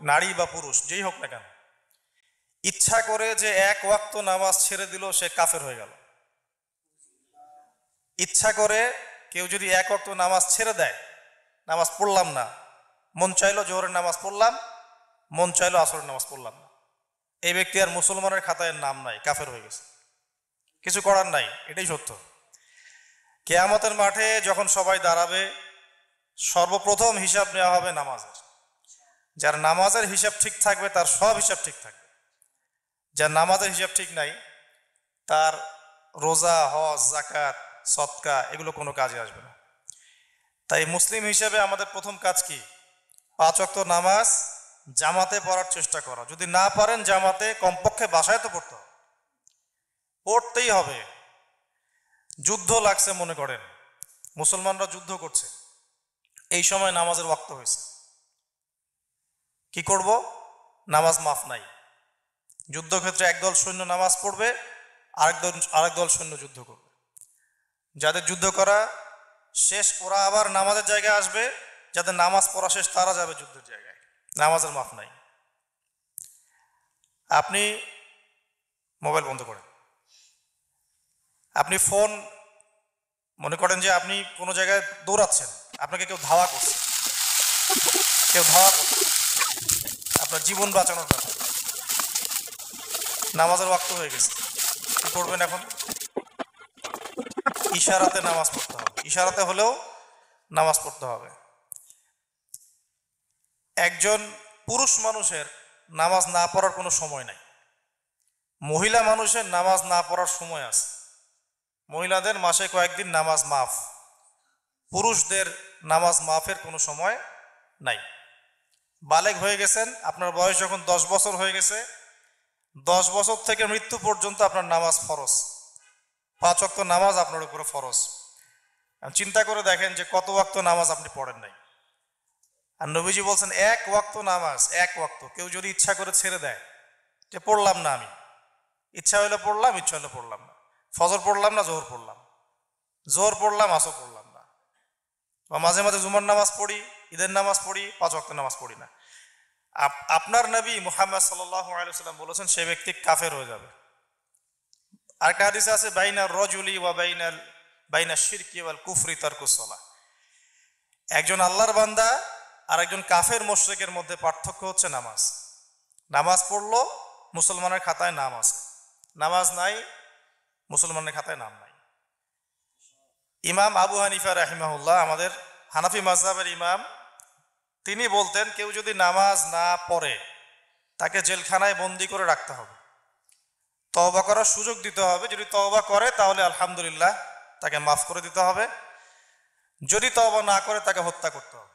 নারী বা পুরুষ যেই হোক না কেন, ইচ্ছা করে যে এক ওয়াক্ত নামাজ ছেড়ে দিল, সে কাফের হয়ে গেল। ইচ্ছা করে কেউ যদি এক ওয়াক্ত নামাজ ছেড়ে দেয়, নামাজ পড়লাম না, মন চাইলো জোহরের নামাজ পড়লাম, মন চাইলো আসরের নামাজ পড়লাম না, এই ব্যক্তি আর মুসলমানের খাতায় নাম নাই, কাফের হয়ে গেছে, কিছু করার নাই। এটাই সত্য। কিয়ামতের মাঠে যখন সবাই দাঁড়াবে, সর্বপ্রথম হিসাব নেওয়া হবে নামাজের। যার নামাজের হিসাব ঠিক থাকবে তার সব হিসাব ঠিক থাকবে। যার নামাজের হিসাব ঠিক নাই, তার রোজা, হজ, যাকাত, সদকা এগুলো কোনো কাজে আসবে না। তাই মুসলিম হিসেবে আমাদের প্রথম কাজ কি? 5 ওয়াক্ত নামাজ জামাতে পড়ার চেষ্টা করা। যদি না পারেন জামাতে, কমপক্ষে বাসায় তো পড়তে হবে, পড়তেই হবে। যুদ্ধ লাগছে মনে করেন, মুসলমানরা যুদ্ধ করছে, এই সময় নামাজের ওয়াক্ত হয়েছে, কি করব? নামাজ মাফ নাই। যুদ্ধক্ষেত্রে একদল সৈন্য নামাজ পড়বে, আরেক দল সৈন্য যুদ্ধ করবে। যাদের যুদ্ধ করা শেষ, ওরা আবার নামাজের জায়গায় আসবে, যাদের নামাজ পড়া শেষ তারা যাবে যুদ্ধের জায়গায়। নামাজের মাফ নাই। আপনি মোবাইল বন্ধ করেন, আপনি ফোন, মনে করেন যে আপনি কোনো জায়গায় দৌড়াচ্ছেন, আপনাকে কেউ ধাওয়া করছে, আপনার জীবন বাঁচানোর ব্যাপার, নামাজের ওয়াক্ত হয়ে গেছে, কি করবেন এখন? ইশারাতে নামাজ পড়তে হবে, ইশারাতে হলেও নামাজ পড়তে হবে। একজন পুরুষ মানুষের নামাজ না পড়ার কোনো সময় নাই, মহিলা মানুষের নামাজ না পড়ার সময় আছে। মহিলাদের মাসে কয়েকদিন নামাজ মাফ, পুরুষদের নামাজ মাফের কোনো সময় নাই। বালেগ হয়ে গেছেন, আপনার বয়স যখন 10 বছর হয়ে গেছে, 10 বছর থেকে মৃত্যু পর্যন্ত আপনার নামাজ ফরজ, 5 ওয়াক্ত নামাজ আপনার উপরে ফরজ। চিন্তা করে দেখেন যে কত ওয়াক্ত নামাজ আপনি পড়েন নাই। আর নবীজি বলছেন এক ওয়াক্ত নামাজ, এক ওয়াক্ত কেউ যদি ইচ্ছা করে ছেড়ে দেয়, যে পড়লাম না আমি, ইচ্ছা হইলে পড়লাম, ইচ্ছা হইলে পড়লাম না, ফজর পড়লাম না, জোহর পড়লাম, জোহর পড়লাম, আসর পড়লাম না, বা মাঝে মাঝে জুমার নামাজ পড়ি, ঈদের নামাজ পড়ি, 5 ওয়াক্ত নামাজ পড়ি না, আপনার নবী মুহাম্মদ সাল্লাল্লাহু আলাইহি ওয়াসাল্লাম বলেছেন সে ব্যক্তি কাফের হয়ে যাবে। আরেকটা হাদিসে আছে বাইনার রজুলি ওয়া বাইনা শিরকি ওয়াল কুফরি তারকুস সালাহ। একজন আল্লাহর বান্দা আর একজন কাফের মুশরিকের মধ্যে পার্থক্য হচ্ছে নামাজ। নামাজ পড়লো, মুসলমানের খাতায় নাম আছে, নামাজ নাই, মুসলমানের খাতায় নাম নাই। ইমাম আবু হানিফা রাহিমাহুল্লাহ, আমাদের হানাফি মাযহাবের ইমাম, তিনি বলতেন কেউ যদি নামাজ না পড়ে তাকে জেলখানায় বন্দি করে রাখতে হবে, তওবা করার সুযোগ দিতে হবে। যদি তওবা করে তাহলে আলহামদুলিল্লাহ, তাকে মাফ করে দিতে হবে। যদি তওবা না করে তাকে হত্যা করতে হবে।